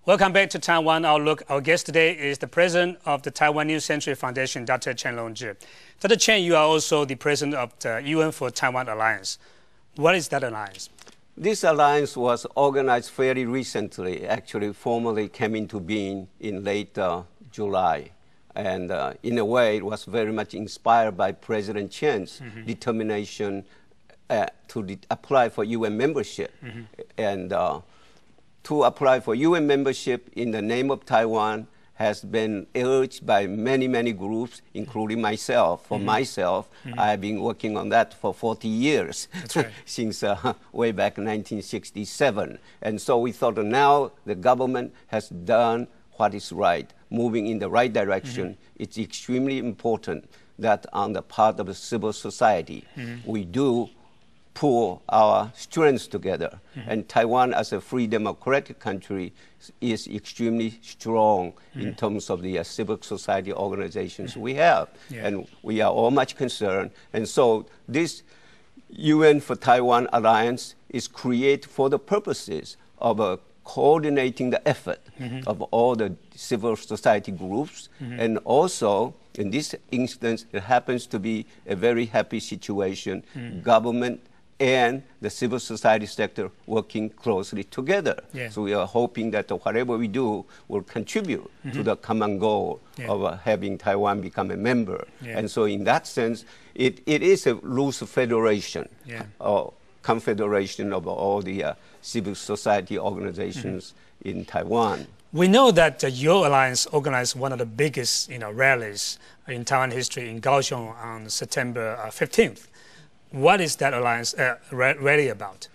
Welcome back to Taiwan Outlook. Our guest today is the president of the Taiwan New Century Foundation, Dr. Chen Lung-chu. Dr. Chen, you are also the president of the UN for Taiwan Alliance. What is that alliance? This alliance was organized fairly recently, actually formally came into being in late July. And in a way, it was very much inspired by President Chen's determination to apply for UN membership. And to apply for UN membership in the name of Taiwan has been urged by many, many groups, including myself. For myself, I've been working on that for 40 years, right. since way back 1967. And so we thought now the government has done what is right, moving in the right direction. It's extremely important that on the part of the civil society, we do pull our strengths together. And Taiwan, as a free democratic country, is extremely strong in terms of the civil society organizations we have. And we are all much concerned. And so this UN for Taiwan Alliance is created for the purposes of coordinating the effort of all the civil society groups. And also, in this instance, it happens to be a very happy situation. Government and the civil society sector working closely together. So we are hoping that whatever we do will contribute to the common goal of having Taiwan become a member. And so in that sense, it is a loose federation, or confederation of all the civil society organizations in Taiwan. We know that your alliance organized one of the biggest rallies in Taiwan history in Kaohsiung on September 15th. What is that alliance rally about?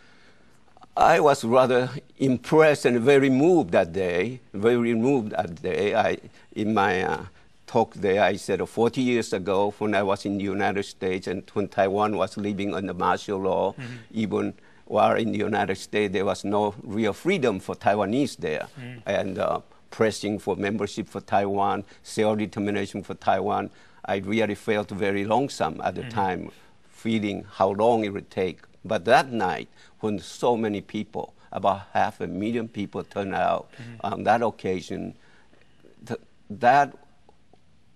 I was rather impressed and very moved that day. In my talk there, I said 40 years ago when I was in the United States and when Taiwan was living under martial law, even while in the United States there was no real freedom for Taiwanese there. And pressing for membership for Taiwan, self-determination for Taiwan, I really felt very lonesome at the time, feeling how long it would take. But that night, when so many people, about 500,000 people turned out on that occasion, that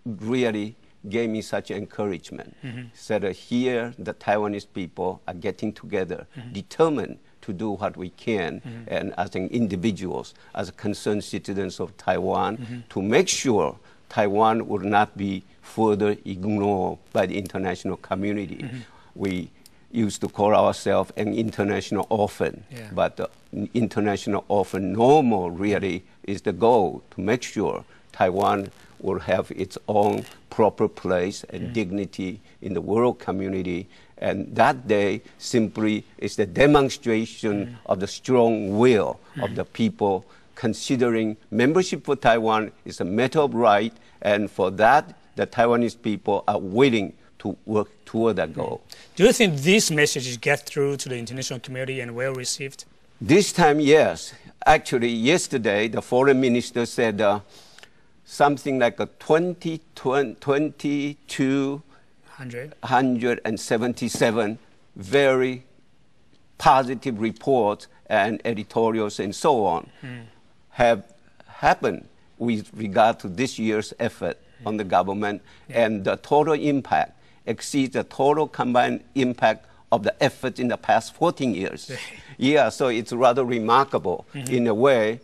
really gave me such encouragement. Said here the Taiwanese people are getting together, determined to do what we can, and as individuals, as concerned citizens of Taiwan, to make sure Taiwan would not be further ignored by the international community. We used to call ourselves an international orphan, but the international orphan no more really is the goal, to make sure Taiwan will have its own proper place and dignity in the world community. And that day simply is the demonstration of the strong will of the people, considering membership for Taiwan is a matter of right, and for that, the Taiwanese people are willing to work toward that goal. Do you think these messages get through to the international community and well received? This time, yes. Actually, yesterday, the foreign minister said something like 2,277 very positive reports and editorials and so on have happened with regard to this year's effort on the government, and the total impact exceeds the total combined impact of the effort in the past 14 years. So it's rather remarkable. In a way,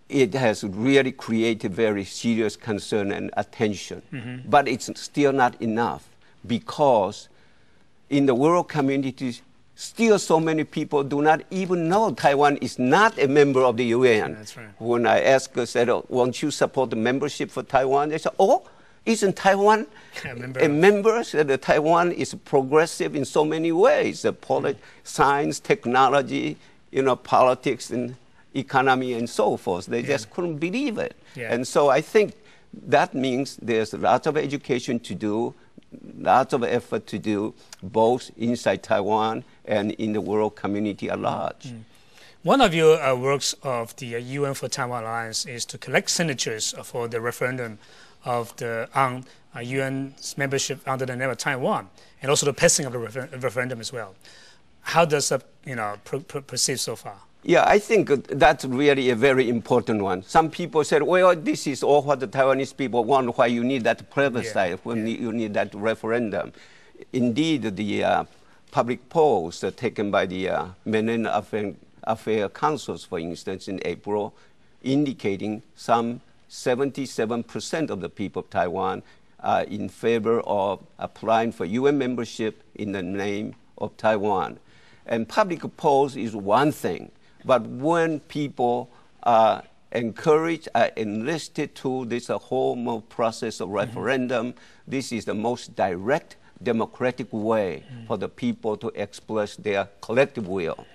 it has really created very serious concern and attention. But it's still not enough, because in the world community, still so many people do not even know Taiwan is not a member of the UN. That's right. When I asked, said, won't you support the membership for Taiwan? They said, oh, isn't Taiwan a member? Said Taiwan is progressive in so many ways, science, technology, politics and economy and so forth. They just couldn't believe it. And so I think that means there's lots of education to do, lots of effort to do, both inside Taiwan and in the world community at large. One of your works of the UN for Taiwan Alliance is to collect signatures for the referendum of the UN's membership under the name of Taiwan, and also the passing of the referendum as well. How does that proceed so far? Yeah, I think that's really a very important one. Some people said, well, this is all what the Taiwanese people want, why you need that plebiscite, when you need that referendum. Indeed, the public polls taken by the Mainland Affairs Councils, for instance, in April, indicating some 77% of the people of Taiwan are in favor of applying for UN membership in the name of Taiwan. And public polls is one thing, but when people are encouraged, are enlisted to this whole process of referendum, this is the most direct democratic way for the people to express their collective will.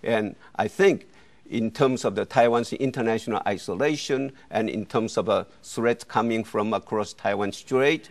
And I think in terms of the Taiwan's international isolation and in terms of threats coming from across Taiwan Strait,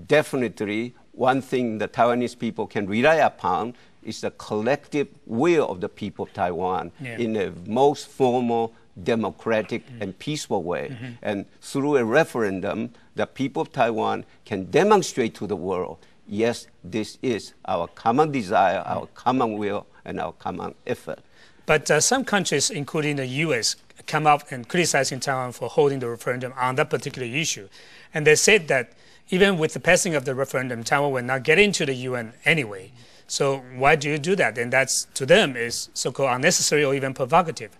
definitely one thing the Taiwanese people can rely upon is the collective will of the people of Taiwan in the most formal, democratic, and peaceful way. And through a referendum, the people of Taiwan can demonstrate to the world, yes, this is our common desire, our common will, and our common effort. But some countries, including the U.S., come up and criticizing Taiwan for holding the referendum on that particular issue. And they said that even with the passing of the referendum, Taiwan will not get into the UN anyway. So why do you do that? And that's, to them, is so-called unnecessary or even provocative.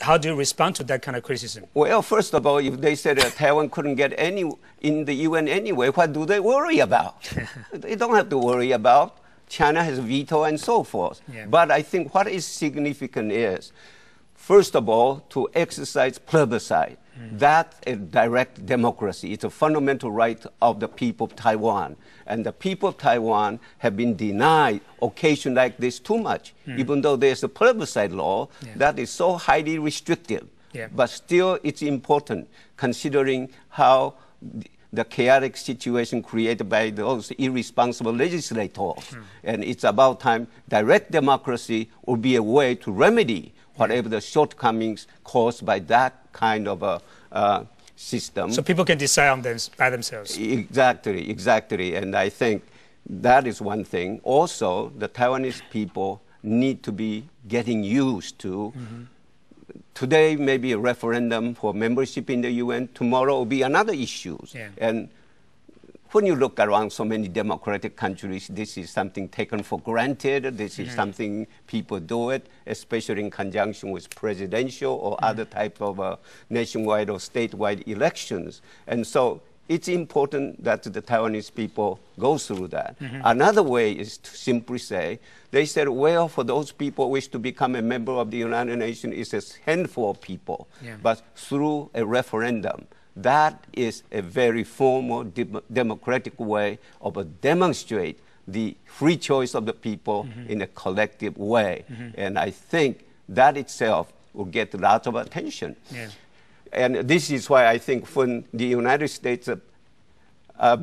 How do you respond to that kind of criticism? Well, first of all, if they said that Taiwan couldn't get any in the UN anyway, what do they worry about? They don't have to worry about. China has veto and so forth. But I think what is significant is, first of all, to exercise plebiscite. That's a direct democracy. It's a fundamental right of the people of Taiwan. And the people of Taiwan have been denied occasion like this too much, even though there's a plebiscite law that is so highly restrictive. But still, it's important, considering how the chaotic situation created by those irresponsible legislators. And it's about time direct democracy would be a way to remedy whatever the shortcomings caused by that kind of a system. So people can decide on them by themselves. Exactly. And I think that is one thing. Also, the Taiwanese people need to be getting used to today maybe a referendum for membership in the UN, tomorrow will be another issue. And when you look around so many democratic countries, this is something taken for granted. This is something people do it, especially in conjunction with presidential or other type of nationwide or statewide elections. And so it's important that the Taiwanese people go through that. Another way is to simply say, they said, well, for those people who wish to become a member of the United Nations, it's a handful of people. But through a referendum, that is a very formal, democratic way of demonstrate the free choice of the people in a collective way. And I think that itself will get lots of attention. And this is why I think when the United States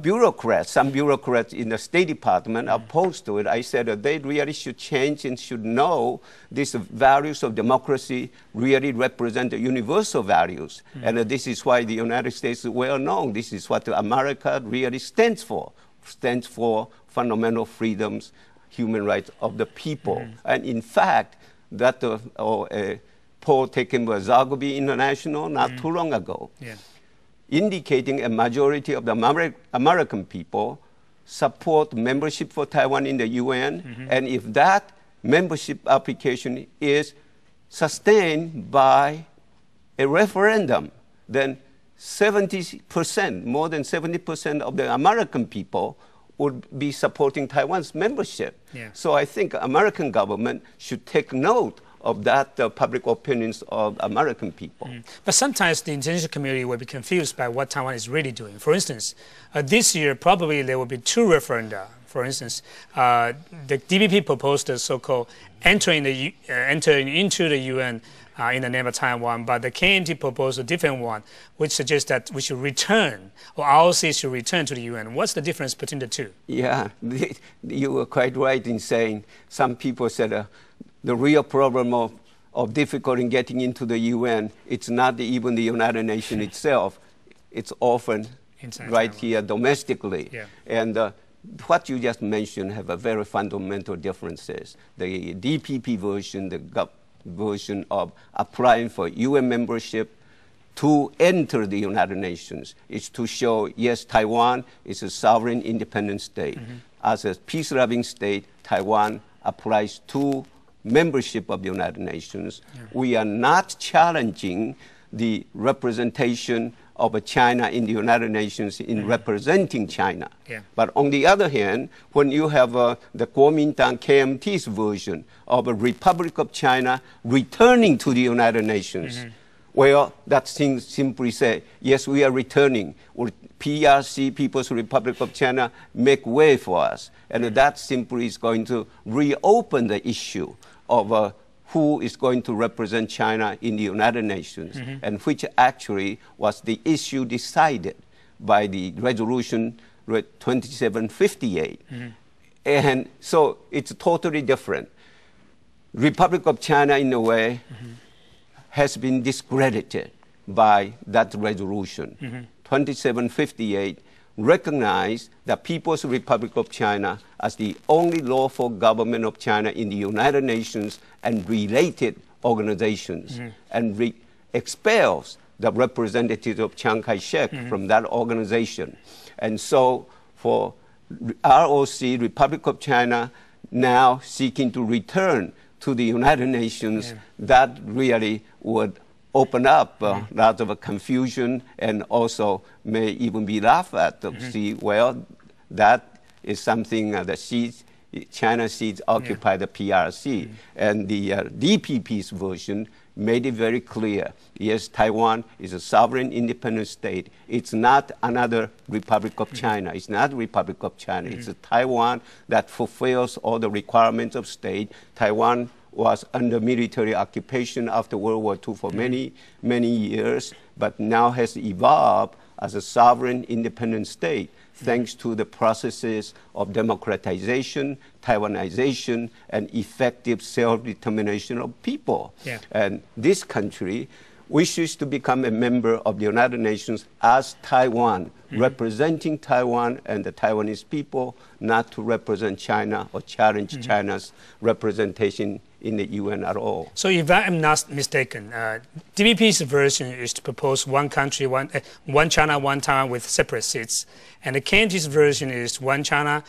bureaucrats, some bureaucrats in the State Department are opposed to it, I said that they really should change and should know these values of democracy really represent the universal values. And this is why the United States is well known. This is what America really stands for fundamental freedoms, human rights of the people. And in fact, that a poll taken by Zagorby International not too long ago, indicating a majority of the American people support membership for Taiwan in the UN. And if that membership application is sustained by a referendum, then 70%, more than 70% of the American people would be supporting Taiwan's membership. So I think American government should take note of that public opinions of American people. But sometimes the international community will be confused by what Taiwan is really doing. For instance, this year probably there will be 2 referenda. For instance, the DPP proposed the so-called entering into the UN in the name of Taiwan, but the KMT proposed a different one, which suggests that we should return, or ROC should return to the UN. What's the difference between the two? Yeah, you were quite right in saying some people said the real problem of difficulty in getting into the UN, it's not even the United Nations itself. It's often right here domestically. And what you just mentioned have a very fundamental differences. The DPP version, the version of applying for UN membership to enter the United Nations. It's to show, yes, Taiwan is a sovereign independent state. As a peace-loving state, Taiwan applies to membership of the United Nations. We are not challenging the representation of China in the United Nations in representing China. But on the other hand, when you have the Kuomintang KMT's version of a Republic of China returning to the United Nations, well, that thing simply say, yes, we are returning. Or PRC, People's Republic of China, make way for us. And that simply is going to reopen the issue of who is going to represent China in the United Nations, and which actually was the issue decided by the resolution 2758. And so it's totally different. Republic of China, in a way, has been discredited by that resolution. 2758 recognized the People's Republic of China as the only lawful government of China in the United Nations and related organizations, and expels the representatives of Chiang Kai-shek from that organization. And so for ROC, Republic of China, now seeking to return to the United Nations, that really would open up a lot of confusion, and also may even be laughed at to see, well, that is something that China sees occupy the PRC. And the DPP's version made it very clear, yes, Taiwan is a sovereign independent state. It's not another Republic of China. It's not Republic of China. It's a Taiwan that fulfills all the requirements of state. Taiwan was under military occupation after World War II for many, many years, but now has evolved as a sovereign independent state, thanks to the processes of democratization, Taiwanization, and effective self-determination of people. And this country wishes to become a member of the United Nations as Taiwan, representing Taiwan and the Taiwanese people, not to represent China or challenge China's representation in the UN at all. So if I am not mistaken, DPP's version is to propose one country, one China, one Taiwan with separate seats. And the KMT's version is one China,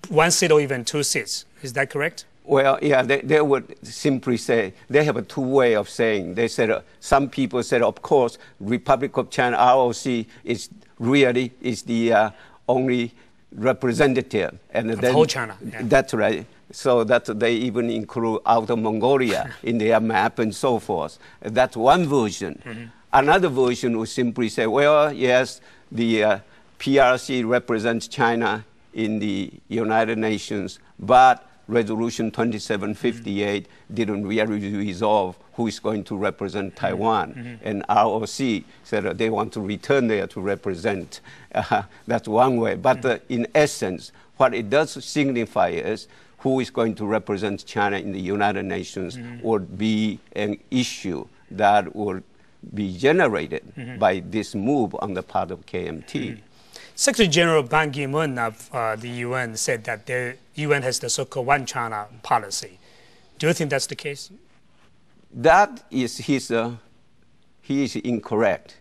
one seat or even two seats. Is that correct? Well, yeah, they would simply say, they have a two-way of saying. They said, some people said, of course, Republic of China, ROC, is the only representative. And of the whole China. That's right. So that they even include Outer Mongolia in their map and so forth. That's one version. Another version would simply say, well, yes, the PRC represents China in the United Nations, but Resolution 2758 didn't really resolve who is going to represent Taiwan. And ROC said they want to return there to represent. That's one way. But in essence, what it does signify is who is going to represent China in the United Nations would be an issue that would be generated by this move on the part of KMT. Secretary General Ban Ki-moon of the UN said that the UN has the so-called one China policy. Do you think that's the case? That is he is incorrect.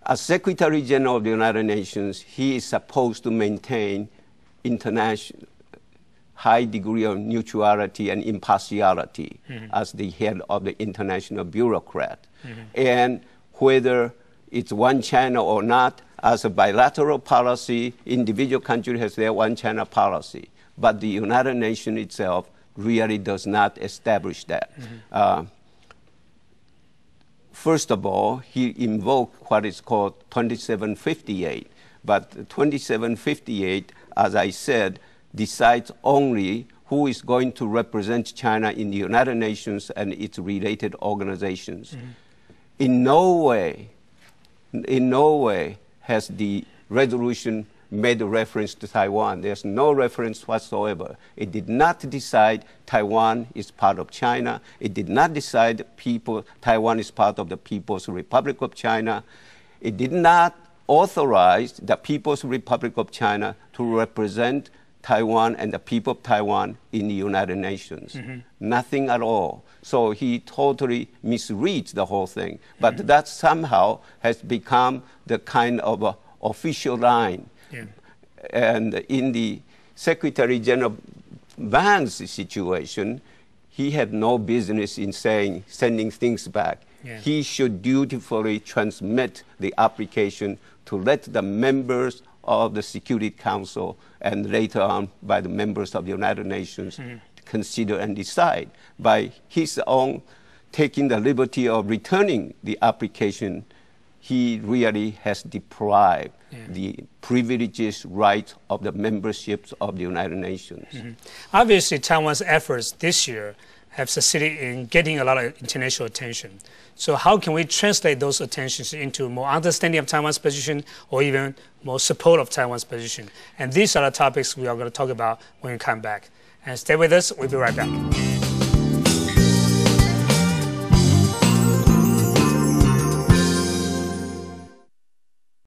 As Secretary General of the United Nations, he is supposed to maintain international high degree of neutrality and impartiality as the head of the international bureaucrat. And whether it's one China or not, as a bilateral policy, individual country has their one China policy. But the United Nations itself really does not establish that. First of all, he invoked what is called 2758. But 2758, as I said, decides only who is going to represent China in the United Nations and its related organizations. In no way has the resolution made a reference to Taiwan. There's no reference whatsoever. It did not decide Taiwan is part of China. It did not decide Taiwan is part of the People's Republic of China. It did not authorize the People's Republic of China to represent Taiwan and the people of Taiwan in the United Nations. Nothing at all. So he totally misreads the whole thing. But that somehow has become the kind of official line. And in the Secretary General Van's situation, he had no business in sending things back. He should dutifully transmit the application to let the members of the Security Council and later on by the members of the United Nations consider and decide. By his own taking the liberty of returning the application, he really has deprived the privileges rights of the memberships of the United Nations. Obviously, Taiwan's efforts this year have succeeded in getting a lot of international attention. So how can we translate those attentions into more understanding of Taiwan's position or even more support of Taiwan's position? And these are the topics we are going to talk about when we come back. And stay with us, we'll be right back.